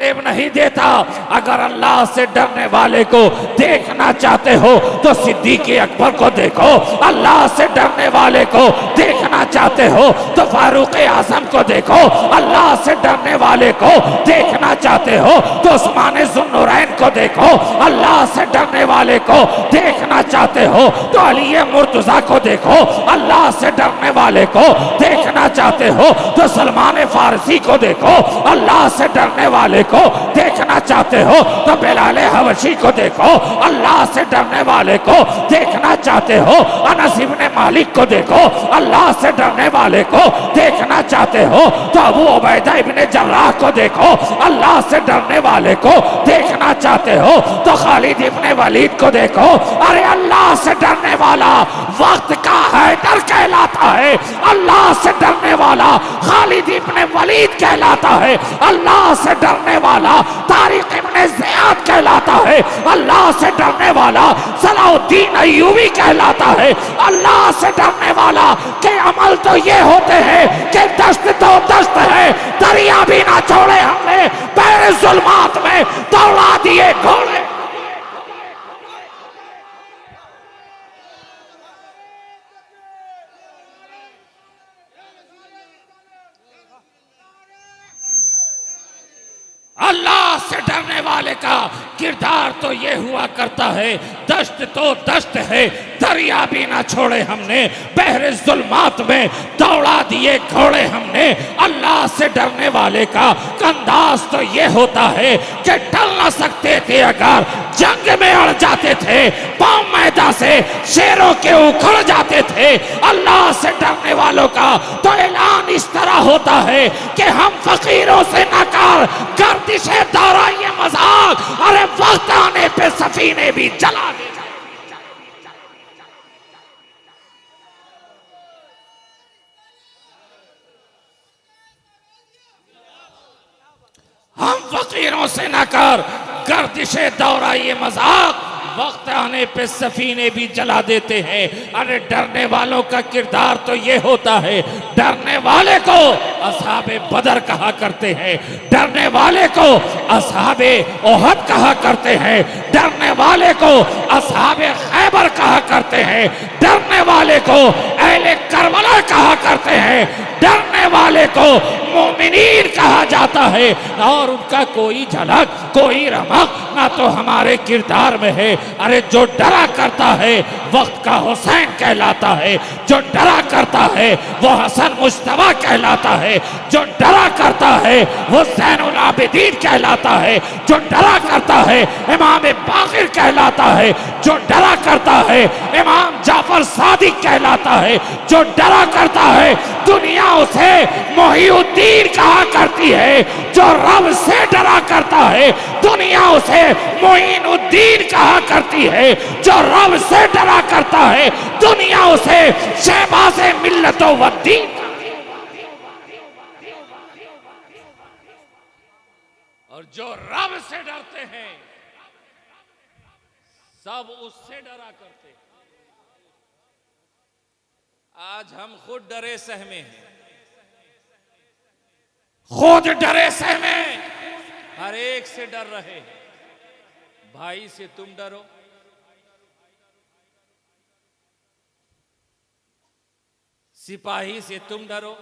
तालिब नहीं देता। अगर अल्लाह से डरने वाले को देखना चाहते हो तो सिद्दीक अकबर को देखो। अल्लाह से डरने वाले को देखना चाहते हो तो फारूक आजम को देखो। अल्लाह से डरने वाले को देखना चाहते हो तो उस्मान ज़ुन्नुरैन को देखो। अल्लाह से डरने वाले को देखना चाहते हो तो अली मुर्तज़ा को देखो। अल्लाह से डरने वाले को देखना चाहते हो तो सलमान फारसी को देखो। अल्लाह से डरने वाले को देखना चाहते हो तो बिलाल हबशी को देखो। अल्लाह से डरने वाले को देखना चाहते हो अनस इब्ने मालिक को देखो। अल्लाह से डरने वाले को देखना चाहते हो तो अबू उबैदा इब्ने जर्राह को देखो। अल्लाह से डरने वाले को देखना चाहते हो तो खालिद इब्ने वलीद को देखो। अरे अल्लाह से डरने वाला वक्त का हैदर कहलाता है। अल्लाह से डरने वाला खालिद इब्ने वलीद कहलाता है। अल्लाह से डरने वाला तारिक इब्ने ज़ियाद कहलाता है। अल्लाह से डरने वाला सलाउद्दीन अय्यूबी कहलाता है। अल्लाह से डरने वाला के अमल तो ये होते हैं कि दश्त तो दश्त है, दरिया भी ना छोड़े हमने, पैर जुल्मात में दौड़ा दिए घोड़े। अल्लाह से डरने वाले का किरदार तो ये हुआ करता है, दश्त तो दश्त है, दरिया भी ना छोड़े हमने, बहरे जुल्मात में दौड़ा दिए घोड़े हमने। अल्लाह से डरने वाले का अंदाज तो ये होता है कि टल ना सकते थे अगर जंग में अड़ जाते थे, पांव मैदा से शेरों के उखड़ जाते थे। अल्लाह से डरने वालों का तो ऐलान इस तरह होता है कि हम फकीरों से नकार गर्दिशे दौरा ये मजाक, अरे वक्त आने पे सफीने भी जला दे। हम फकीरों से न कर गर्दिशे दौरा ये मजाक, वक्त आने पे सफीने भी जला देते हैं। अरे डरने वालों का किरदार तो ये होता है, डरने वाले को असहाबे बदर कहा करते हैं, डरने वाले को असहाबे ओहद कहा करते हैं, डरने वाले को असहाबे खैबर कहा करते हैं, डरने वाले को अहले करबला कहा करते हैं, डरने वाले को मोमिनीन कहा जाता है। और उनका कोई झलक कोई रमक ना तो हमारे किरदार में है। अरे जो डरा करता है वक्त का हुसैन कहलाता है, जो डरा करता है वो हसन मुश्तबा कहलाता है, जो डरा करता है वो ज़ैनुल आबिदीन कहलाता है, जो डरा करता है इमाम बाक़िर कहलाता है, जो डरा करता है इमाम जाफर सादिक कहलाता है, जो डरा करता है दुनिया उसे मोहिउद्दीन कहा करती है, जो रब से डरा करता है दुनिया उसे मोइनुद्दीन कहा करती है, जो रब से डरा करता है दुनिया उसे शहबाज़े मिल्लतो वद्दीन। और जो रब से डरते हैं सब उससे डरा करते हैं। आज हम खुद डरे सहमे हैं, खुद डरे सहमे, हर एक से डर रहे हैं। भाई से तुम डरो, सिपाही से तुम डरो,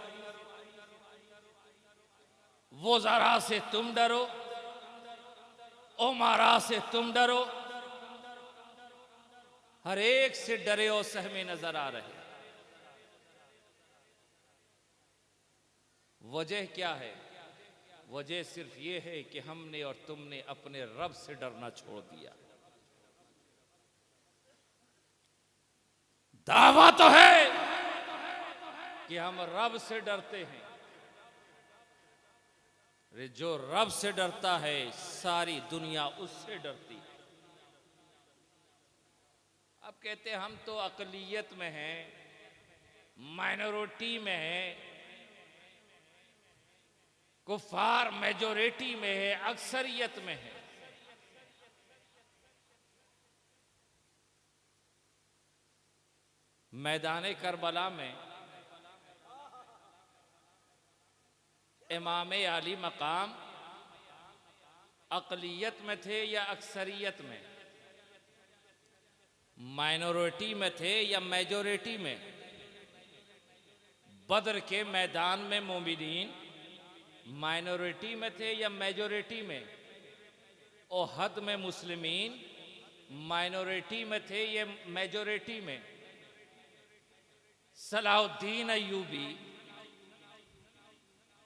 वज़रा से तुम डरो, उमरा से तुम डरो, हर एक से डरे और सहमे नजर आ रहे। वजह क्या है? वजह सिर्फ ये है कि हमने और तुमने अपने रब से डरना छोड़ दिया। दावा तो है कि हम रब से डरते हैं। अरे जो रब से डरता है सारी दुनिया उससे डरती है। अब कहते हैं हम तो अकलियत में हैं, माइनॉरिटी में हैं, कुफार मेजोरिटी में है, अक्सरियत में है। मैदान करबला में इमाम आली मकाम अक़लियत में थे या अक्सरियत में, माइनॉरिटी में थे या मेजॉरिटी में। बदर के मैदान में मोमिनीन माइनॉरिटी में थे या मेजॉरिटी में। ओहद में मुस्लिमीन माइनॉरिटी में थे या मेजॉरिटी में। सलाहुद्दीन अय्यूबी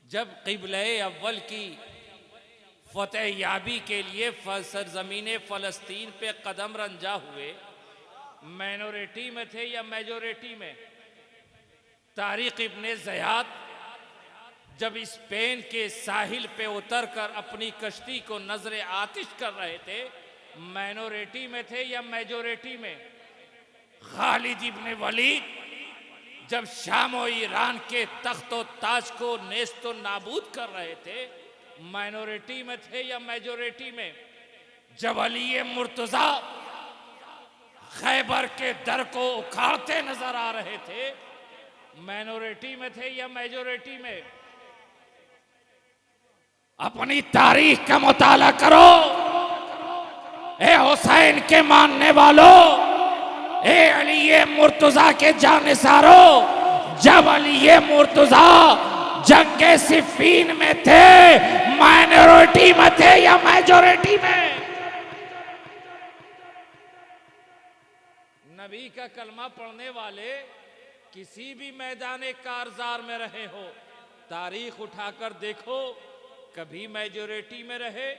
जब क़िबले अव्वल की फतेह याबी के लिए सरजमीन फ़लस्तीन पे कदम रंजा हुए, माइनॉरिटी में थे या मेजॉरिटी में। तारिक इब्ने ज़ियाद जब स्पेन के साहिल पे उतरकर अपनी कश्ती को नजर आतिश कर रहे थे, माइनॉरिटी में थे या मेजॉरिटी में। खालिद इब्ने वलीद जब शाम और ईरान के तख्त और ताज को नेस्तो नाबूद कर रहे थे, माइनॉरिटी में थे या मेजॉरिटी में। जब अली मुर्तज़ा खैबर के दर को उखाड़ते नजर आ रहे थे, माइनॉरिटी में थे या मेजॉरिटी में। अपनी तारीख का मुताला करो ए हुसैन के मानने वालों, ए अली मुर्तज़ा के जानिसारों। जब अली मुर्तज़ा जंगे सिफ़ीन में थे, माइनॉरिटी में थे या मेजॉरिटी में। नबी का कलमा पढ़ने वाले किसी भी मैदान कारजार में रहे हो, तारीख उठाकर देखो, कभी मेजॉरिटी में रहे,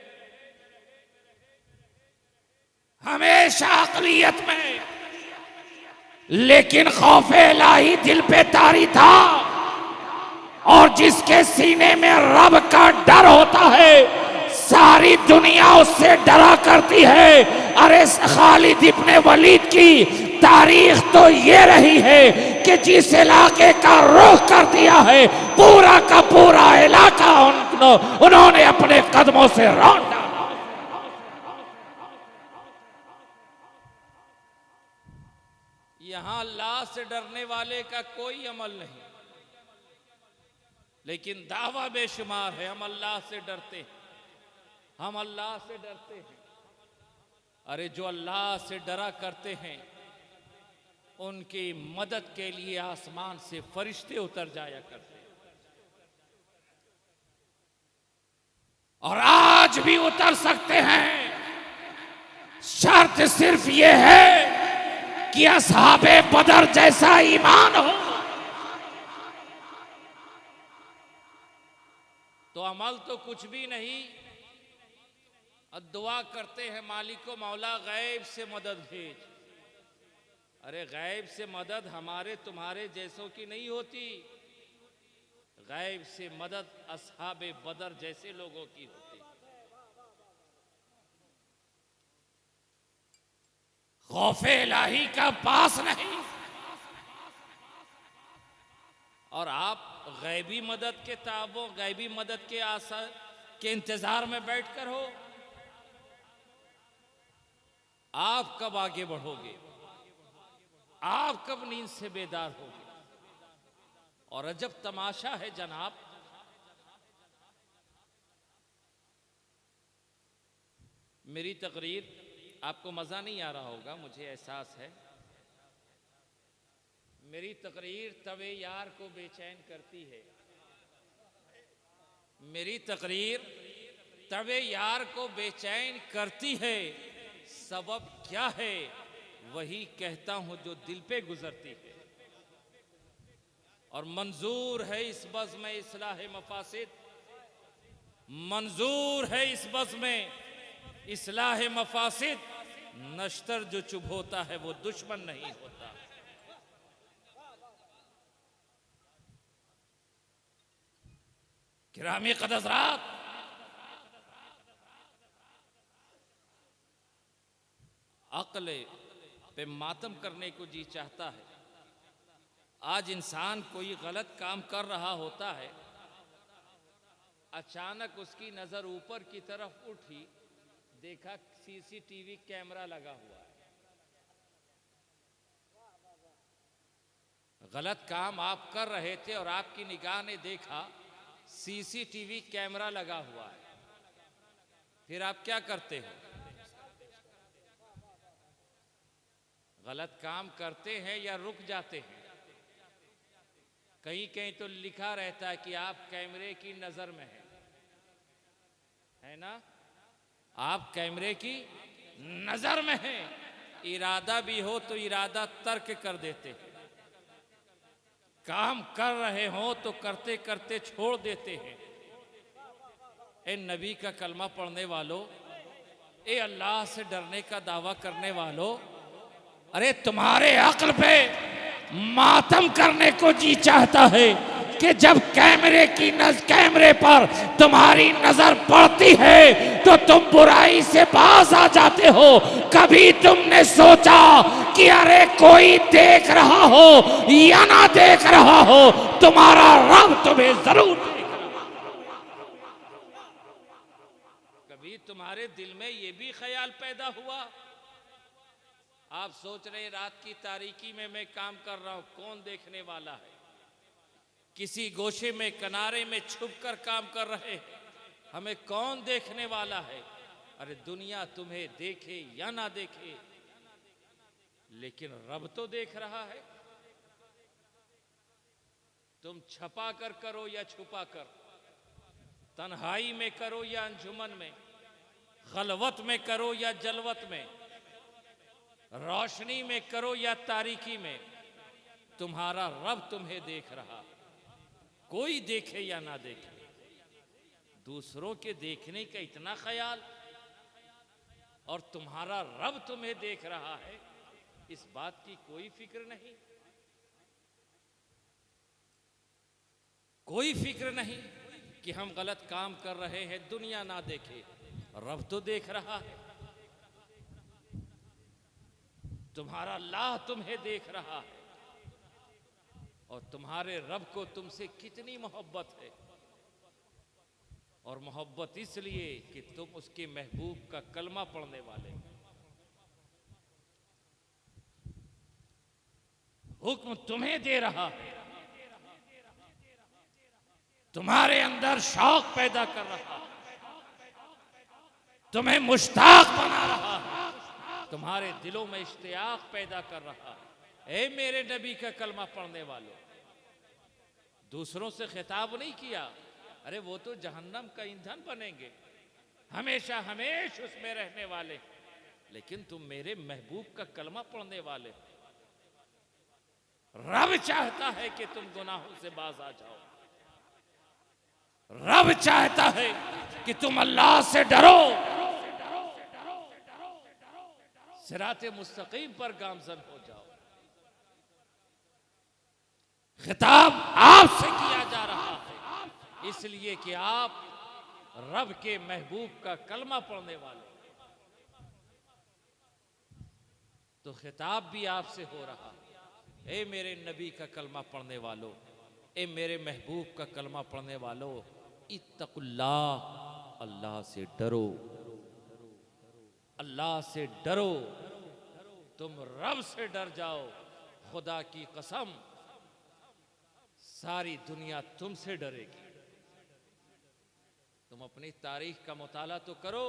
हमेशा अक़लियत में। लेकिन खौफे इलाही दिल पे तारी था, और जिसके सीने में रब का डर होता है, सारी दुनिया उससे डरा करती है। अरे खालिद इब्ने वलीद की तारीख तो ये रही है कि जिस इलाके का रुख कर दिया है, पूरा का पूरा इलाका उन्होंने अपने कदमों से रौंद डाला। यहां अल्लाह से डरने वाले का कोई अमल नहीं, लेकिन दावा बेशुमार है, हम अल्लाह से डरते हैं, हम अल्लाह से डरते हैं। अरे जो अल्लाह से डरा करते हैं, उनकी मदद के लिए आसमान से फरिश्ते उतर जाया करते हैं, और आज भी उतर सकते हैं। शर्त सिर्फ ये है कि असहाबे बदर जैसा ईमान हो। तो अमल तो कुछ भी नहीं, दुआ करते हैं मालिक को, मौला गैब से मदद भेज। अरे गैब से मदद हमारे तुम्हारे जैसों की नहीं होती, गैब से मदद असहाबे बदर जैसे लोगों की होती। खौफे इलाही का पास नहीं। और आप गैबी मदद के ताबों, गैबी मदद के आसार के इंतजार में बैठकर हो। आप कब आगे बढ़ोगे, आप कब नींद से बेदार होगे। और अजब तमाशा है जनाब, मेरी तकरीर आपको मजा नहीं आ रहा होगा, मुझे एहसास है। मेरी तकरीर तवे यार को बेचैन करती है, मेरी तकरीर तवे यार को बेचैन करती है। सबब क्या है वही कहता हूं जो दिल पे गुजरती है। और मंजूर है इस बज़्म में इस्लाह मफासिद, मंजूर है इस बज़्म में इस्लाह मफासिद। नश्तर जो चुभोता है वो दुश्मन नहीं होता। गिरामी क़दरत, अक्ल पे मातम करने को जी चाहता है। आज इंसान कोई गलत काम कर रहा होता है, अचानक उसकी नजर ऊपर की तरफ उठी, देखा सीसीटीवी कैमरा लगा हुआ है। गलत काम आप कर रहे थे और आपकी निगाह ने देखा सीसीटीवी कैमरा लगा हुआ है। फिर आप क्या करते हो? गलत काम करते हैं या रुक जाते हैं? कहीं कहीं तो लिखा रहता है कि आप कैमरे की नजर में है ना? आप कैमरे की नजर में हैं। इरादा भी हो तो इरादा तर्क कर देते हैं। काम कर रहे हो तो करते करते छोड़ देते हैं। ए नबी का कलमा पढ़ने वालों, ए अल्लाह से डरने का दावा करने वालों, अरे तुम्हारे अक्ल पे मातम करने को जी चाहता है कि जब कैमरे पर तुम्हारी नजर पड़ती है तो तुम बुराई से बाज आ जाते हो। कभी तुमने सोचा कि अरे कोई देख रहा हो या ना देख रहा हो, तुम्हारा रब तुम्हें जरूर देख रहा हो। कभी तुम्हारे दिल में ये भी ख्याल पैदा हुआ? आप सोच रहे रात की तारीकी में मैं काम कर रहा हूं, कौन देखने वाला है? किसी गोशे में किनारे में छुपकर काम कर रहे हैं, हमें कौन देखने वाला है? अरे दुनिया तुम्हें देखे या ना देखे, लेकिन रब तो देख रहा है। तुम छपा कर करो या छुपा कर, तन्हाई में करो या अंजुमन में, खलवत में करो या जलवत में, रोशनी में करो या तारीकी में, तुम्हारा रब तुम्हें देख रहा। कोई देखे या ना देखे, दूसरों के देखने का इतना ख्याल, और तुम्हारा रब तुम्हें देख रहा है, इस बात की कोई फिक्र नहीं। कोई फिक्र नहीं कि हम गलत काम कर रहे हैं, दुनिया ना देखे, रब तो देख रहा है। तुम्हारा अल्लाह तुम्हें देख रहा है, और तुम्हारे रब को तुमसे कितनी मोहब्बत है। और मोहब्बत इसलिए कि तुम उसके महबूब का कलमा पढ़ने वाले। हुक्म तुम्हें दे रहा है, तुम्हारे अंदर शौक पैदा कर रहा है, तुम्हें मुश्ताक बना रहा है, तुम्हारे दिलों में इश्तियाक पैदा कर रहा है। ए मेरे नबी का कलमा पढ़ने वालों, दूसरों से खिताब नहीं किया, अरे वो तो जहन्नम का ईंधन बनेंगे, हमेशा हमेशा उसमें रहने वाले, लेकिन तुम मेरे महबूब का कलमा पढ़ने वाले। रब चाहता है कि तुम गुनाहों से बाज आ जाओ। रब चाहता है कि तुम अल्लाह से डरो, सिराते मुस्तकीम पर गामजन हो जाओ। खिताब आपसे किया जा रहा है इसलिए कि आप रब के महबूब का कलमा पढ़ने वाले, तो खिताब भी आपसे हो रहा। ए मेरे नबी का कलमा पढ़ने वालों, ए मेरे महबूब का कलमा पढ़ने वालों, इत्तकुल्लाह, अल्लाह से डरो, अल्लाह से डरो। तुम रब से डर जाओ, खुदा की कसम सारी दुनिया तुमसे डरेगी। तुम अपनी तारीख का मुताला तो करो।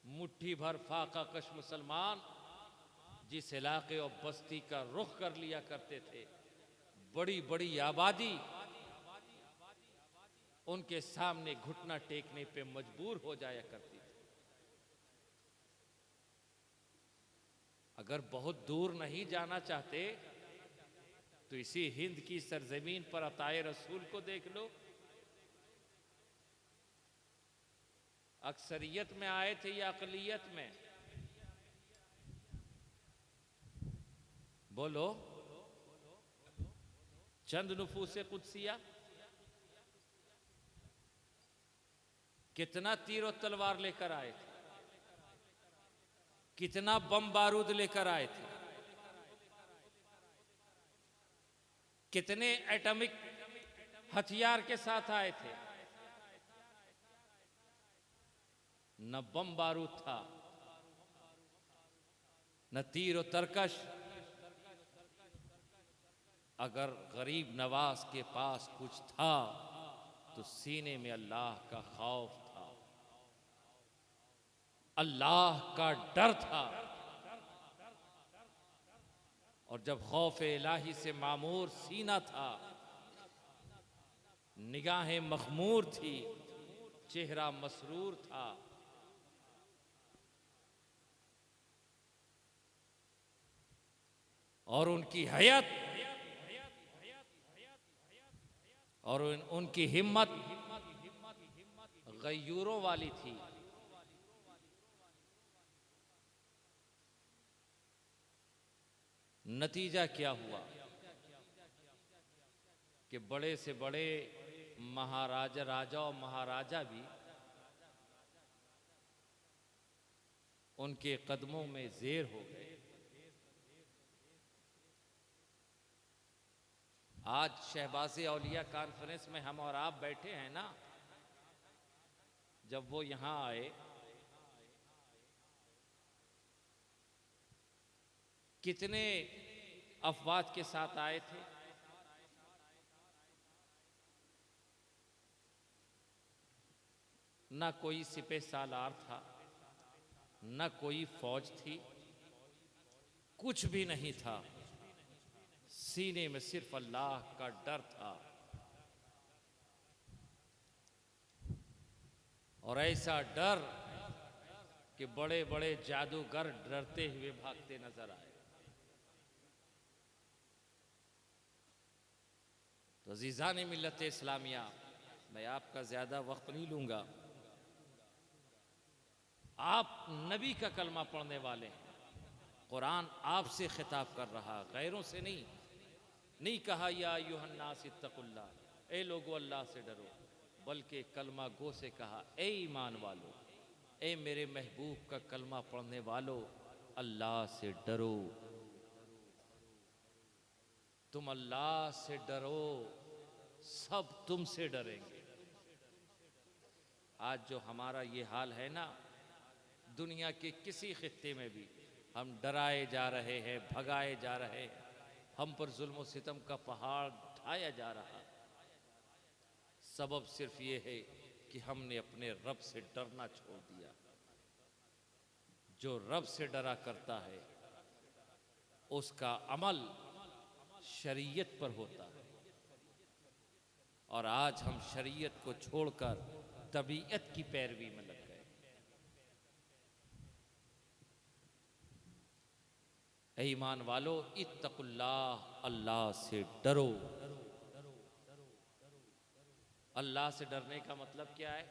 मुट्ठी भर फाका कश मुसलमान जिस इलाके और बस्ती का रुख कर लिया करते थे, बड़ी बड़ी आबादी उनके सामने घुटना टेकने पे मजबूर हो जाया करती थी। अगर बहुत दूर नहीं जाना चाहते तो इसी हिंद की सरजमीन पर अताए रसूल को देख लो। अक्सरियत में आए थे या अकलियत में? बोलो। चंद नुफूसे कुदसिया, कितना तीर और तलवार लेकर आए थे, कितना बम बारूद लेकर आए थे, कितने एटॉमिक हथियार के साथ आए थे। न बम बारूद था, न तीर और तरकश। अगर गरीब नवाज के पास कुछ था तो सीने में अल्लाह का खौफ था, अल्लाह का डर था। और जब खौफ इलाही से मामूर सीना था, निगाहें मखमूर थी, चेहरा मसरूर था, और उनकी हयत और उनकी हिम्मत गयूरों वाली थी। नतीजा क्या हुआ कि बड़े से बड़े महाराजा, राजा और महाराजा भी उनके कदमों में ज़ेर हो गए। आज शहबाज़े औलिया कॉन्फ्रेंस में हम और आप बैठे हैं ना, जब वो यहां आए, कितने अफवाज के साथ आए थे? ना कोई सिपह सालार था, ना कोई फौज थी, कुछ भी नहीं था। सीने में सिर्फ अल्लाह का डर था। और ऐसा डर कि बड़े बड़े जादूगर डरते हुए भागते नजर आए। तो अज़ीज़ान मिल्लत इस्लामिया, मैं आपका ज्यादा वक्त नहीं लूंगा। आप नबी का कलमा पढ़ने वाले हैं, कुरान आपसे खिताब कर रहा, गैरों से नहीं कहा या अय्युहन्नास इत्तकुल्लाह, ए लोगो अल्लाह से डरो, बल्कि कलमा गो से कहा, ए ईमान वालो, ए मेरे महबूब का कलमा पढ़ने वालो, अल्लाह से डरो। तुम अल्लाह से डरो, सब तुमसे डरेंगे। आज जो हमारा ये हाल है ना, दुनिया के किसी खित्ते में भी हम डराए जा रहे हैं, भगाए जा रहे हैं, हम पर जुल्म सितम का पहाड़ ढाया जा रहा। सबब सिर्फ ये है कि हमने अपने रब से डरना छोड़ दिया। जो रब से डरा करता है उसका अमल शरीयत पर होता है, और आज हम शरीयत को छोड़कर तबीयत की पैरवी में लग गए। ऐ ईमान वालो, इत्तकुल्लाह, अल्लाह से डरो। अल्लाह से डरने का मतलब क्या है?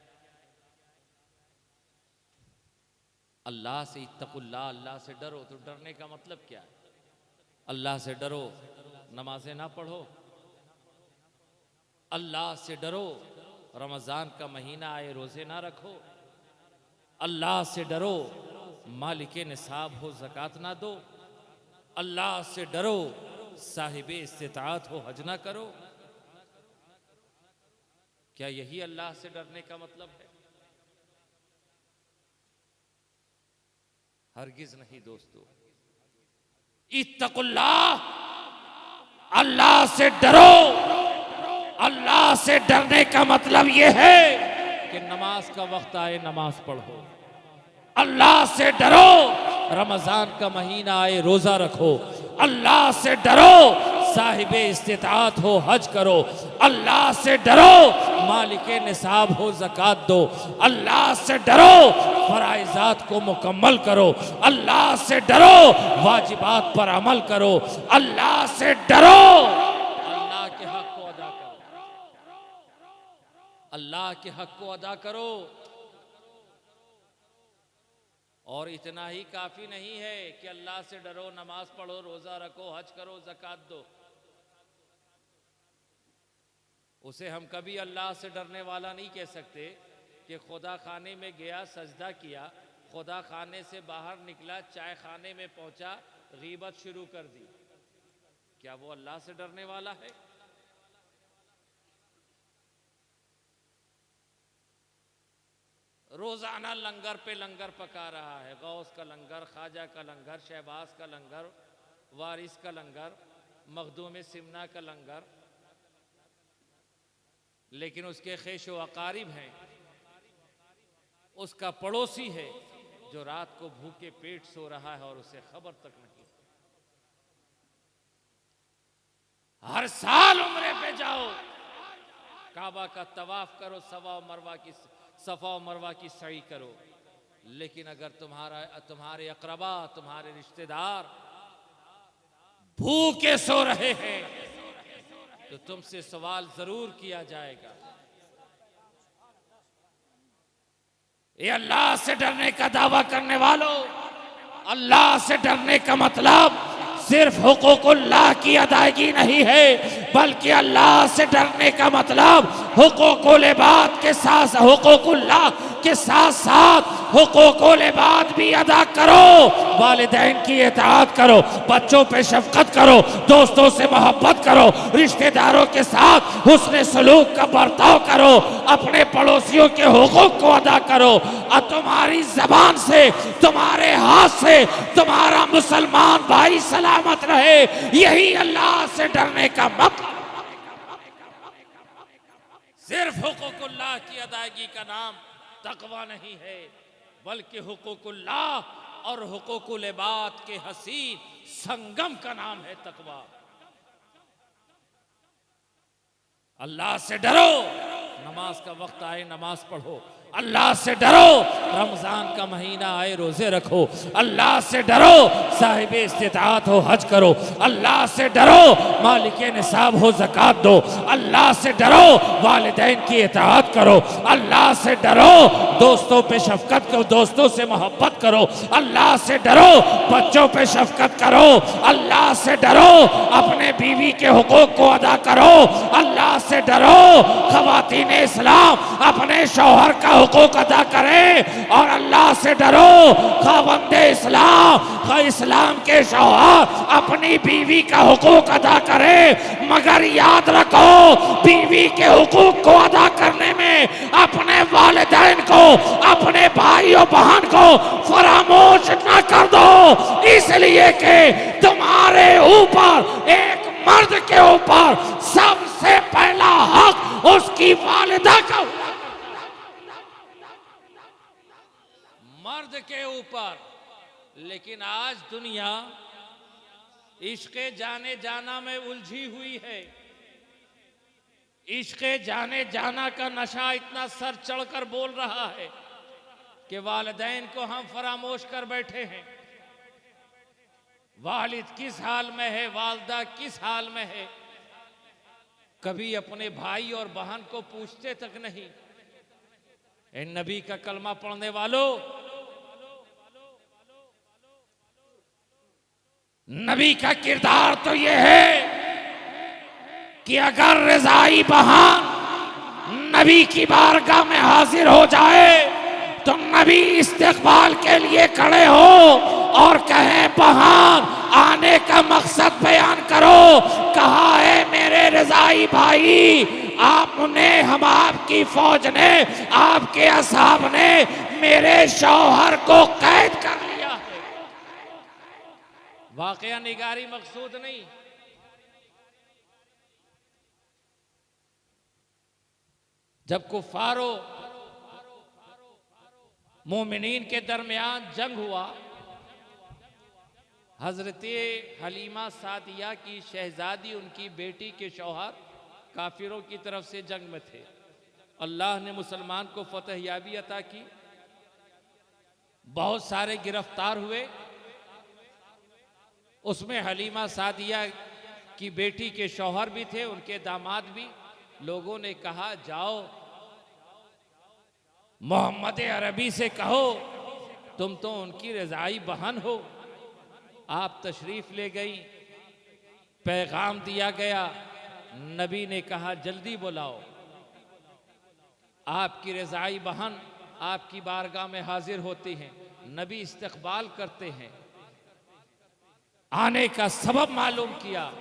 अल्लाह से इत्तकुल्लाह, अल्लाह से डरो, तो डरने का मतलब क्या है? अल्लाह से डरो, नमाजें ना पढ़ो। अल्लाह से डरो, रमज़ान का महीना आए रोजे ना रखो। अल्लाह से डरो, मालिके निसाब हो ज़कात ना दो। अल्लाह से डरो, साहिबे इस्तिताअत हो हज ना करो। क्या यही अल्लाह से डरने का मतलब है? हरगिज नहीं दोस्तों। इत्तकुल्लाह, अल्लाह से डरो। अल्लाह से डरने का मतलब यह है कि नमाज का वक्त आए नमाज पढ़ो। अल्लाह से डरो, रमजान का महीना आए रोजा रखो। अल्लाह से डरो, साहिबे इस्तिताअत हो हज करो। अल्लाह से डरो, मालिके निसाब हो ज़कात दो। अल्लाह से डरो, फराइज़ात को मुकम्मल करो। अल्लाह से डरो, वाजिबात पर अमल करो। अल्लाह से डरो, अल्लाह के हक को अदा करो। अल्लाह के हक को अदा करो। और इतना ही काफी नहीं है कि अल्लाह से डरो, नमाज पढ़ो, रोजा रखो, हज करो, ज़कात दो। उसे हम कभी अल्लाह से डरने वाला नहीं कह सकते कि खुदा खाने में गया, सजदा किया, खुदा खाने से बाहर निकला, चाय खाने में पहुंचा, गीबत शुरू कर दी। क्या वो अल्लाह से डरने वाला है? रोजाना लंगर पे लंगर पका रहा है। गौस का लंगर, ख्वाजा का लंगर, शहबाज का लंगर, वारिस का लंगर, मखदूम सिमना का लंगर। लेकिन उसके खेशो अकारिब हैं, उसका पड़ोसी है जो रात को भूखे पेट सो रहा है और उसे खबर तक नहीं। हर साल उम्रे पे जाओ, काबा का तवाफ करो, सफा और मरवा की सई करो, लेकिन अगर तुम्हारे अकरबा, तुम्हारे रिश्तेदार भूखे सो रहे हैं तो तुमसे सवाल जरूर किया जाएगा। ये अल्लाह से डरने का दावा करने वालों, अल्लाह से डरने का मतलब सिर्फ हुकूकुल्लाह की अदायगी नहीं है, बल्कि अल्लाह से डरने का मतलब हुकूकुल इबाद के साथ, हुकूकुल्लाह के साथ साथ हुकूकुल इबाद भी अदा करो। वालिदैन की इताअत करो, बच्चों पे शफकत करो, दोस्तों से मोहब्बत करो, रिश्तेदारों के साथ हुस्न सलूक का बर्ताव करो, अपने पड़ोसियों के हुकूक को अदा करो। और तुम्हारी जबान से, तुम्हारे हाथ से तुम्हारा मुसलमान भाई सलामत रहे, यही अल्लाह से डरने का मतलब। सिर्फ हुकूकुल्लाह की अदायगी का नाम तकवा नहीं है, बल्कि हुकूकुल्लाह और हुकूकुल इबाद के हसीन संगम का नाम है तकवा। अल्लाह से डरो, नमाज का वक्त आए नमाज पढ़ो। अल्लाह से डरो, रमजान का महीना आए रोजे रखो। अल्लाह से डरो, साहिब इस्तिताअत हो हज करो। अल्लाह से डरो, मालिक निसाब हो ज़कात दो। अल्लाह से डरो, वालिदैन की इताअत करो। अल्लाह से डरो, दोस्तों पे शफकत करो, दोस्तों से मोहब्बत करो। अल्लाह से डरो, बच्चों पे शफकत करो। अल्लाह से डरो, अपने बीवी के हुकूक को अदा करो। अल्लाह से डरो, ख़वातीन इस्लाम अपने शौहर का हुकूक अदा करें। और अल्लाह से डरो, खावंदे इस्लाम के शौहर अपनी बीवी का हुकूक अदा करें। मगर याद रखो, बीवी के हुकूक को अदा करने में अपने वालिदैन को, अपने भाई और बहन को फरामोश न कर दो, इसलिए कि तुम्हारे ऊपर, एक मर्द के ऊपर सबसे पहला हक उसकी वालिदा का, मर्द के ऊपर। लेकिन आज दुनिया इश्क़े जाने जाना में उलझी हुई है। इश्क़े जाने जाना का नशा इतना सर चढ़कर बोल रहा है कि वालिदैन को हम फरामोश कर बैठे हैं। वालिद किस हाल में है, वालदा किस हाल में है, कभी अपने भाई और बहन को पूछते तक नहीं। इन नबी का कलमा पढ़ने वालों, नबी का किरदार तो यह है कि अगर रज़ाई बहन नबी की बारगाह में हाजिर हो जाए तो नबी इस्तिक़बाल के लिए खड़े हो और कहें, बहन आने का मकसद बयान करो। कहा है मेरे रज़ाई भाई, आपने, हम आपकी फौज ने, आपके असहाब ने मेरे शौहर को कैद कर लिया है। वाक़या निगारी मकसूद नहीं। जब कुफारो मोमिनीन के दरमियान जंग हुआ, हजरत हलीमा सादिया की शहजादी, उनकी बेटी के शौहर काफिरों की तरफ से जंग में थे। अल्लाह ने मुसलमान को फतह याबी अता की, बहुत सारे गिरफ्तार हुए, उसमें हलीमा सादिया की बेटी के शौहर भी थे, उनके दामाद भी। लोगों ने कहा, जाओ मोहम्मद अरबी से कहो, तुम तो उनकी रज़ाई बहन हो। आप तशरीफ ले गई, पैगाम दिया गया, नबी ने कहा जल्दी बुलाओ। आपकी रज़ाई बहन आपकी बारगाह में हाजिर होती हैं, नबी इस्तकबाल करते हैं। आने का सबब मालूम किया,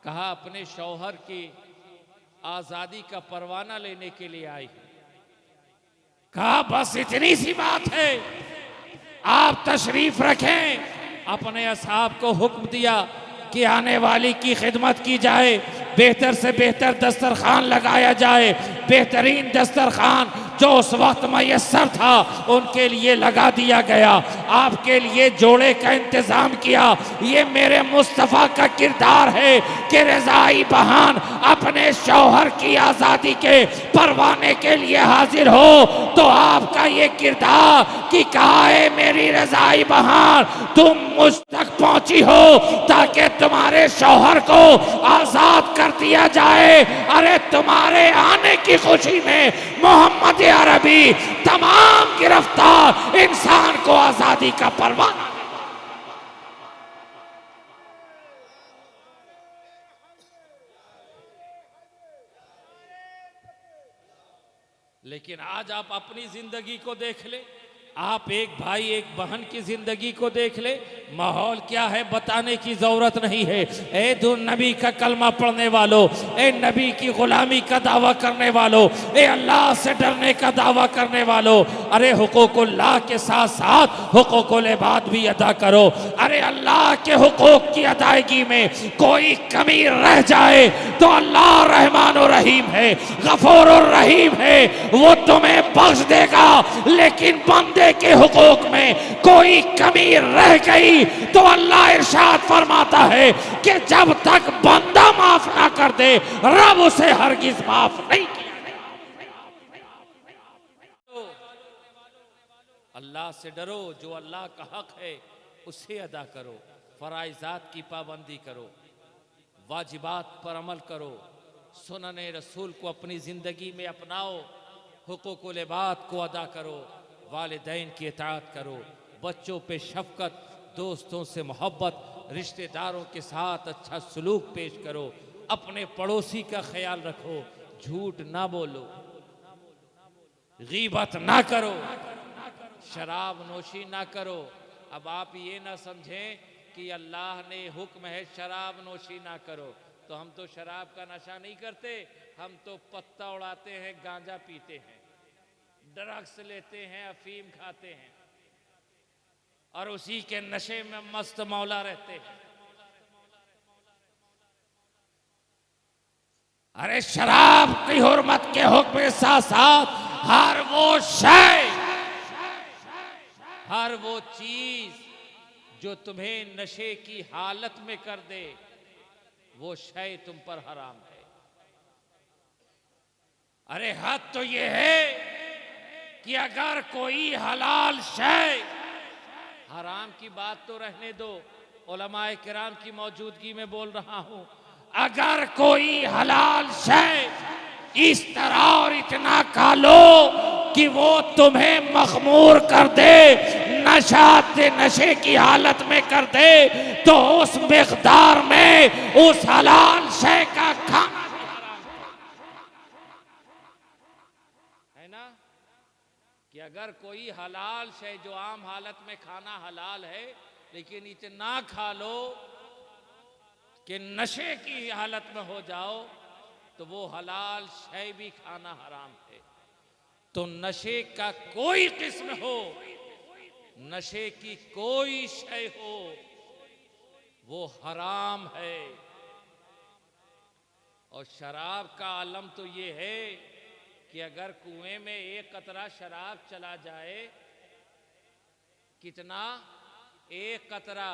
कहा अपने शौहर की आज़ादी का परवाना लेने के लिए आई। कहा बस इतनी सी बात है, आप तशरीफ रखें। अपने असहाब को हुक्म दिया कि आने वाली की खिदमत की जाए, बेहतर से बेहतर दस्तरखान लगाया जाए। बेहतरीन दस्तरखान जो उस वक्त मैसर था उनके लिए लगा दिया गया, आपके लिए जोड़े का इंतजाम किया। ये मेरे मुस्तफ़ा का किरदार है कि रज़ाई बहन अपने शौहर की आज़ादी के परवाने के लिए हाजिर हो, तो आपका ये किरदार कि कहा है मेरी रज़ाई बहन तुम मुझ तक पहुंची हो ताकि तुम्हारे शौहर को आज़ाद कर दिया जाए। अरे तुम्हारे आने की खुशी में मोहम्मद अरबी तमाम गिरफ्तार इंसान को आज़ादी का परवाना। लेकिन आज आप अपनी जिंदगी को देख ले, आप एक भाई एक बहन की जिंदगी को देख ले, माहौल क्या है बताने की जरूरत नहीं है। ए दो नबी का कलमा पढ़ने वालों, ए नबी की गुलामी का दावा करने वालों, ए अल्लाह से डरने का दावा करने वालों, अरे हुकूकुल्लाह के साथ साथ हुकूकुल इबाद भी अदा करो। अरे अल्लाह के हुकूक की अदायगी में कोई कमी रह जाए तो अल्लाह रहमान और रहीम है, गफूर और रहीम है, वो तुम्हें बख्श देगा। लेकिन बंदे के हुकूक में कोई कमी रह गई तो अल्लाह इरशाद फरमाता है कि जब तक बंदा माफ ना कर दे रब उसे हरगिज माफ नहीं किया। अल्लाह से डरो, जो अल्लाह का हक है उसे अदा करो, फराइजात की पाबंदी करो, वाजिबात पर अमल करो, सुनने रसूल को अपनी जिंदगी में अपनाओ, हुकूकुल इबाद को अदा करो, वालिदैन की इताअत करो, बच्चों पे शफकत, दोस्तों से मोहब्बत, रिश्तेदारों के साथ अच्छा सलूक पेश करो, अपने पड़ोसी का ख्याल रखो, झूठ ना बोलो, गीबत ना करो, शराब नोशी ना करो। अब आप ये ना समझें कि अल्लाह ने हुक्म है शराब नोशी ना करो तो हम तो शराब का नशा नहीं करते, हम तो पत्ता उड़ाते हैं, गांजा पीते हैं, ड्रग्स लेते हैं, अफीम खाते हैं और उसी के नशे में मस्त मौला रहते हैं। अरे शराब की हुर्मत के हुक्म के साथ साथ हर वो शय, हर वो चीज जो तुम्हें नशे की हालत में कर दे वो शय तुम पर हराम है। अरे हद तो ये है कि अगर कोई हलाल शय, हराम की बात तो रहने दो, उलमाए किराम की मौजूदगी में बोल रहा हूं, अगर कोई हलाल शय इस तरह और इतना खा लो कि वो तुम्हें मखमूर कर दे, नशे की हालत में कर दे, तो उस मिकदार में उस हलाल शय का खाना है ना। कि अगर कोई हलाल शय जो आम हालत में खाना हलाल है लेकिन इतना खा लो कि नशे की हालत में हो जाओ तो वो हलाल शय भी खाना हराम है। तो नशे का कोई किस्म हो, नशे की कोई शय हो, वो हराम है। और शराब का आलम तो ये है कि अगर कुएं में एक कतरा शराब चला जाए, कितना, एक कतरा,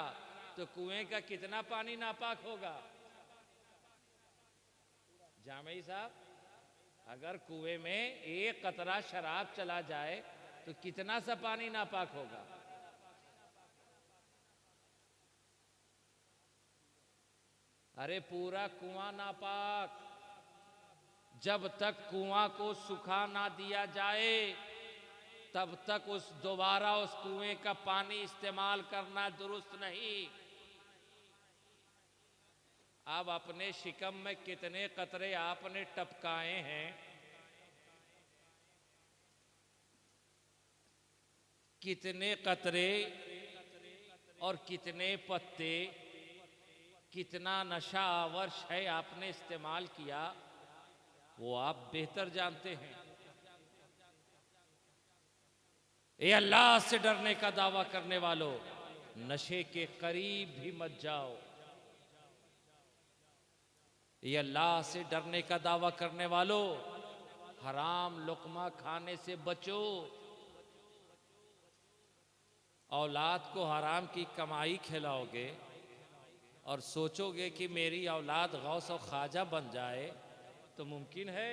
तो कुएं का कितना पानी नापाक होगा। जामई साहब, अगर कुएं में एक कतरा शराब चला जाए तो कितना सा पानी नापाक होगा। अरे पूरा कुआं नापाक। जब तक कुआं को सुखा ना दिया जाए तब तक दोबारा उस कुएं का पानी इस्तेमाल करना दुरुस्त नहीं। अब अपने शिकम में कितने कतरे आपने टपकाए हैं, कितने कतरे और कितने पत्ते, कितना नशा आवर है आपने इस्तेमाल किया, वो आप बेहतर जानते हैं। ये अल्लाह से डरने का दावा करने वालों, नशे के करीब भी मत जाओ। ये अल्लाह से डरने का दावा करने वालों, हराम लुकमा खाने से बचो। औलाद को हराम की कमाई खिलाओगे और सोचोगे कि मेरी औलाद गौस और ख्वाजा बन जाए, तो मुमकिन है?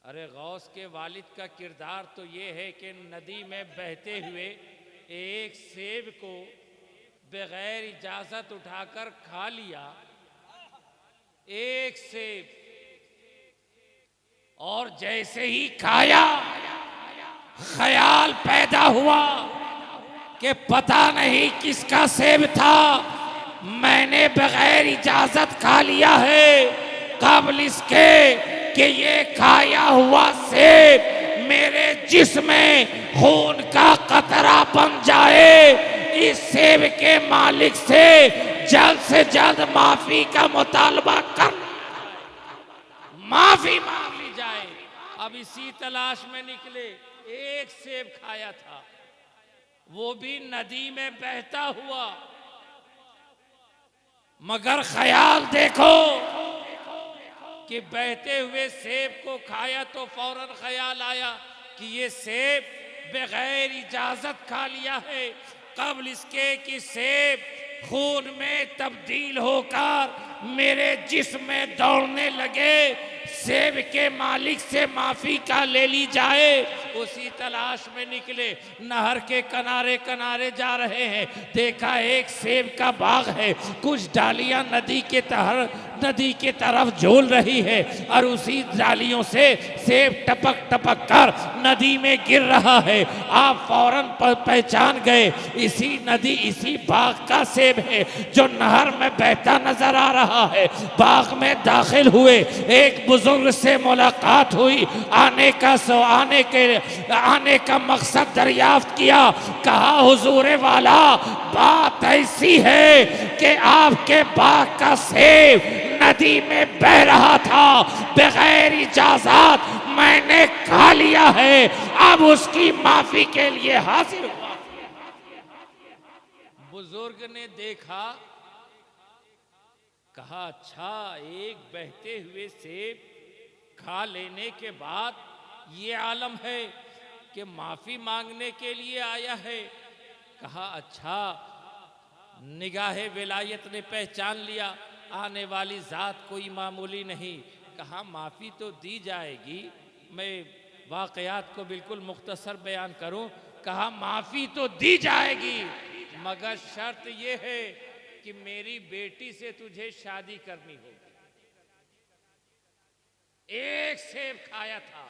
अरे गौस के वालिद का किरदार तो ये है कि नदी में बहते हुए एक सेब को बगैर इजाजत उठाकर खा लिया, एक सेब, और जैसे ही खाया ख्याल पैदा हुआ कि पता नहीं किसका सेब था, मैंने बगैर इजाजत खा लिया है, कबल इसके कि ये खाया हुआ सेब मेरे जिस्म में खून का कतरा बन जाए। इस सेब के मालिक से जल्द माफी का मुतालबा कर, माफी मांग ली जाए। अब इसी तलाश में निकले, एक सेब खाया था, वो भी नदी में बहता हुआ, मगर ख्याल देखो कि बहते हुए सेब को खाया तो फौरन ख्याल आया कि ये सेब बगैर इजाजत खा लिया है, कबल इसके कि सेब खून में तब्दील होकर मेरे जिस्म में दौड़ने लगे, सेब के मालिक से माफी का ले ली जाए। उसी तलाश में निकले, नहर के किनारे किनारे जा रहे हैं, देखा एक सेब का बाग है, कुछ डालियां नदी के तरफ झूल रही है और उसी डालियों से सेब टपक टपक कर नदी में गिर रहा है। आप फौरन पहचान गए, इसी बाग का सेब है जो नहर में बहता नजर आ रहा है। बाग में दाखिल हुए, एक बुजुर्ग से मुलाकात हुई, आने का मकसद दरियाफ्त किया। कहा हुजूर वाला, बात ऐसी है कि आपके बाग का सेब नदी में बह रहा था, बगैर इजाजत मैंने खा लिया है, अब उसकी माफी के लिए हाजिर हुआ। बुजुर्ग ने देखा, कहा अच्छा, एक बहते हुए सेब खा लेने के बाद ये आलम है कि माफी मांगने के लिए आया है। कहा अच्छा, निगाहे विलायत ने पहचान लिया, आने वाली जात कोई मामूली नहीं। कहा माफी तो दी जाएगी, मैं वाकयात को बिल्कुल मुख्तसर बयान करूं। कहा माफी तो दी जाएगी, मगर शर्त यह है कि मेरी बेटी से तुझे शादी करनी होगी। एक सेब खाया था,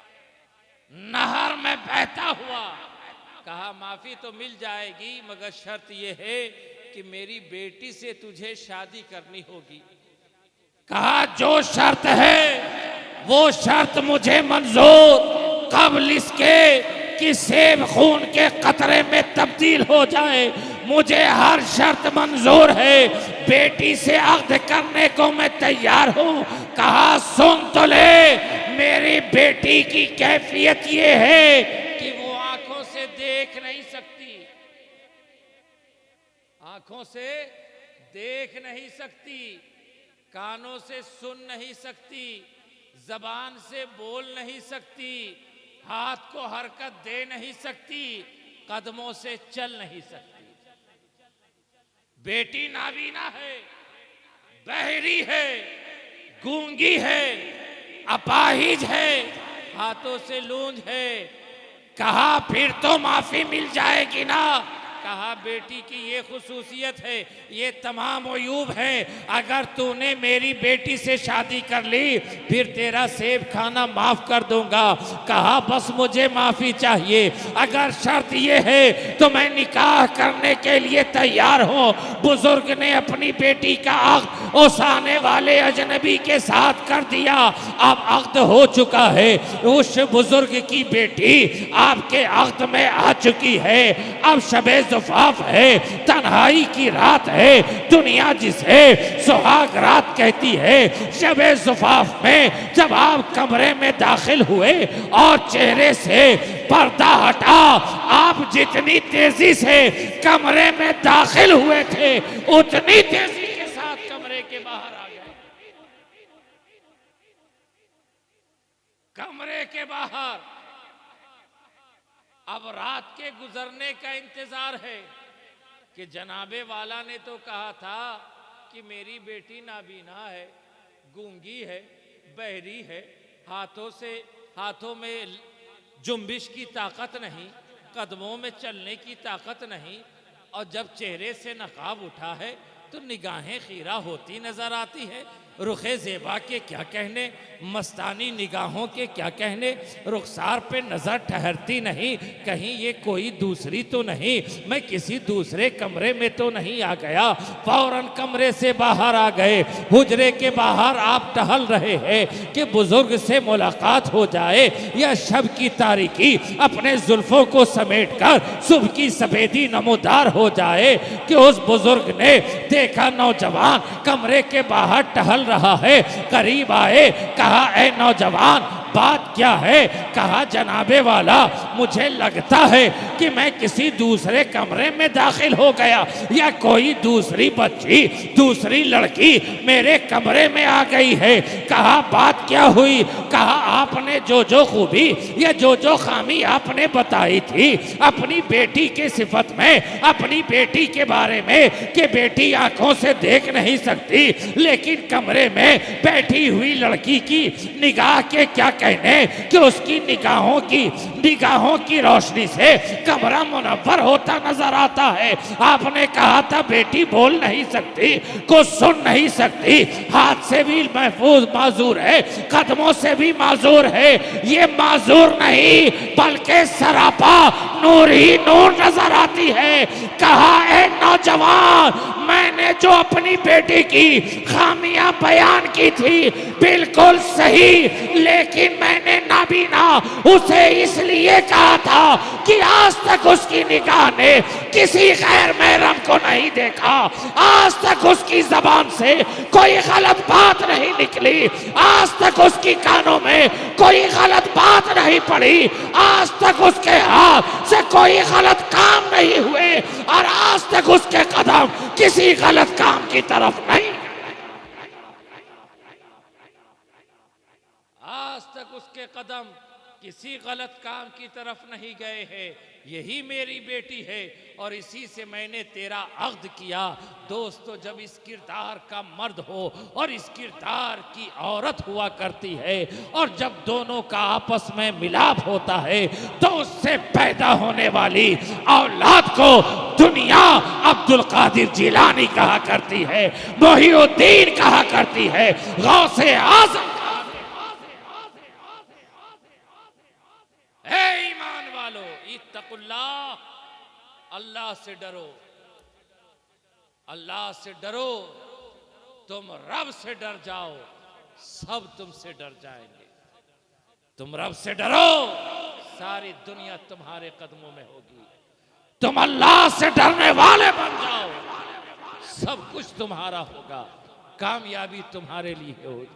नहर में बहता हुआ। कहा माफी तो मिल जाएगी, मगर शर्त यह है कि मेरी बेटी से तुझे शादी करनी होगी। कहा जो शर्त है वो शर्त मुझे मंजूर, कबल इसके कि सेब खून के कतरे में तब्दील हो जाए, मुझे हर शर्त मंजूर है, बेटी से अक़्द करने को मैं तैयार हूं। कहा सुन तो ले, मेरी बेटी की कैफियत ये है कि वो आंखों से देख नहीं सकती, आंखों से देख नहीं सकती, कानों से सुन नहीं सकती, जबान से बोल नहीं सकती, हाथ को हरकत दे नहीं सकती, कदमों से चल नहीं सकती। बेटी नाबीना है, बहरी है, गूंगी है, अपाहिज है, हाथों से लूंज है। कहा फिर तो माफी मिल जाएगी ना। कहा बेटी की ये खुसूसियत है, ये तमाम अयूब है, अगर तूने मेरी बेटी से शादी कर ली फिर तेरा सेब खाना माफ कर दूंगा। कहा बस मुझे माफी चाहिए, अगर शर्त ये है तो मैं निकाह करने के लिए तैयार हूँ। बुजुर्ग ने अपनी बेटी का अक़्द उस आने वाले अजनबी के साथ कर दिया। अब अक़्द हो चुका है, उस बुजुर्ग की बेटी आपके अक़्द में आ चुकी है। अब शबे ज़ुफ़ाफ़ है, तन्हाई की रात है, दुनिया जिसे सुहाग रात कहती है। शबे ज़ुफ़ाफ़ में जब आप कमरे में दाखिल हुए और चेहरे से पर्दा हटा, आप जितनी तेजी से कमरे में दाखिल हुए थे उतनी तेजी कमरे के बाहर अब रात के गुजरने का इंतजार है कि जनाबे वाला ने तो कहा था कि मेरी बेटी नाबीना है, गूंगी है, बहरी है, हाथों में जुम्बिश की ताकत नहीं, कदमों में चलने की ताकत नहीं, और जब चेहरे से नकाब उठा है तो निगाहें खीरा होती नजर आती है। रुखे ज़ेबा के क्या कहने, मस्तानी निगाहों के क्या कहने, रुखसार पे नज़र ठहरती नहीं, कहीं ये कोई दूसरी तो नहीं, मैं किसी दूसरे कमरे में तो नहीं आ गया। फौरन कमरे से बाहर आ गए। हुजरे के बाहर आप टहल रहे हैं कि बुजुर्ग से मुलाकात हो जाए, या शब की तारीकी अपने जुल्फों को समेट कर सुबह की सफेदी नमोदार हो जाए कि उस बुजुर्ग ने देखा नौजवान कमरे के बाहर टहल रहा है। करीब आए, कहा ऐ नौजवान बात क्या है? कहा जनाबे वाला मुझे लगता है कि मैं किसी दूसरे कमरे में दाखिल हो गया, या कोई दूसरी बच्ची, दूसरी लड़की मेरे कमरे में आ गई है। कहा बात क्या हुई? कहा आपने जो जो खूबी या जो जो खामी आपने बताई थी अपनी बेटी के सिफत में, अपनी बेटी के बारे में कि बेटी आंखों से देख नहीं सकती, लेकिन कमरे में बैठी हुई लड़की की निगाह के क्या कहने कि उसकी निगाहों की रोशनी से कमरा मुनव्वर होता नजर आता है। आपने कहा था बेटी बोल नहीं सकती, कुछ सुन नहीं सकती, हाथ से भी महफूज माजूर है, कदमों से भी माजूर है। ये माजूर नहीं बल्कि सरापा नूर ही नूर नजर आती है। कहा ऐ नौजवान, मैंने जो अपनी बेटी की खामियां बयान की थी बिल्कुल सही, लेकिन मैंने नाबीना उसे इसलिए कहा था कि आज तक उसकी निगाह ने किसी गैर महरम को नहीं देखा, आज तक उसकी जबान से कोई गलत बात नहीं निकली, आज तक उसकी कानों में कोई गलत बात नहीं पड़ी, आज तक उसके हाथ से कोई गलत काम नहीं हुए, और आज तक उसके कदम किसी गलत काम की तरफ नहीं, आज तक उसके कदम किसी गलत काम की तरफ नहीं गए हैं। यही मेरी बेटी है और इसी से मैंने तेरा अक़्द किया। दोस्तों, जब इस किरदार का मर्द हो और इस किरदार की औरत हुआ करती है, और जब दोनों का आपस में मिलाप होता है, तो उससे पैदा होने वाली औलाद को दुनिया अब्दुल कादिर जिलानी कहा करती है, मोहिउद्दीन कहा करती है, गौसे आज़म। हे ईमान वालो, इत्तकुल्लाह, अल्लाह से डरो, अल्लाह से डरो। तुम रब से डर जाओ, सब तुमसे डर जाएंगे। तुम रब से डरो, सारी दुनिया तुम्हारे कदमों में होगी। तुम अल्लाह से डरने वाले बन जाओ, सब कुछ तुम्हारा होगा। कामयाबी तुम्हारे लिए होगी,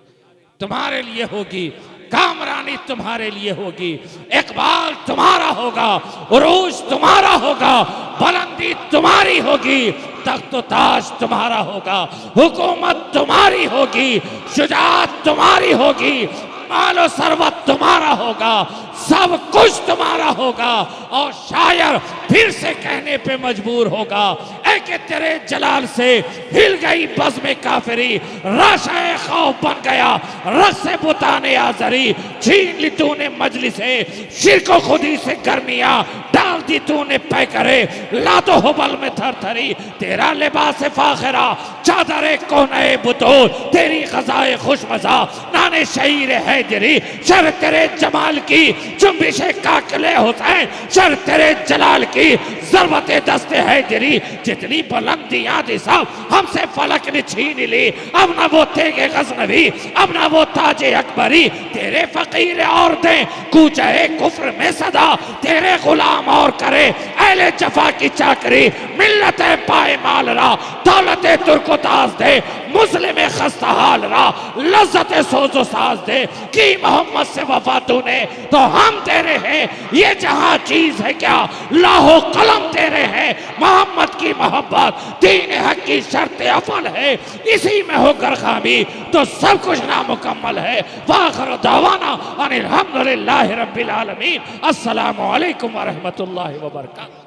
तुम्हारे लिए होगी, कामरानी तुम्हारे लिए होगी, इकबाल तुम्हारा होगा, उरूज तुम्हारा होगा, बुलंदी तुम्हारी होगी, तख्त ताज तुम्हारा होगा, हुकूमत तुम्हारी होगी, शुजाअत तुम्हारी होगी, मालो सरवत तुम्हारा होगा, सब कुछ तुम्हारा होगा। और शायर फिर से कहने पे मजबूर होगा, ऐ कि तेरे जलाल से हिल गई बज़्म काफिरी, राशे खौफ बन गया रस्से बुताने आजरी, छीन ली तूने मजलिसे शिरको खुदी से गर्मियां, डाल दी तूने पैकरे लातो हुबल में थरथरी, तेरा लिबास फाखिरा चादरे कोने बुतूल, तेरी ग़ज़ाए खुशमज़ा नाने शहीर हैदरी, शर तेरे जमाल की जुम्बिशे काकले हुसैन, शर तेरे जलाल की ज़रबते दस्ते हैदरी, जितनी बुलंदियां थी सब हमसे फलक ने छीन ली, अब ना वो तेगे गज़नवी, अब ना वो ताजे अकबरी, तेरे फकीर और दे कूचे कुफ्र में सदा, तेरे गुलाम और करे अहले जफा की चाकरी, मिल्लत पाए मालरा दौलत तुर्को ताज दे, मुस्लिम खस्ता हाल रहा लज्जत सोजो साज दे कि मोहम्मद से वफा तूने तो हम तेरे हैं, ये जहां चीज है क्या लाहो कलम तेरे हैं। मोहम्मद की मोहब्बत दीन हक की शर्त अफल है, इसी में होकर खामी तो सब कुछ नामुकम्मल है। वाखिर दावाना अनिल हम्दुलिल्लाहि रब्बिल आलमीन। अस्सलामु अलैकुम व रहमतुल्लाहि व बरकातहू।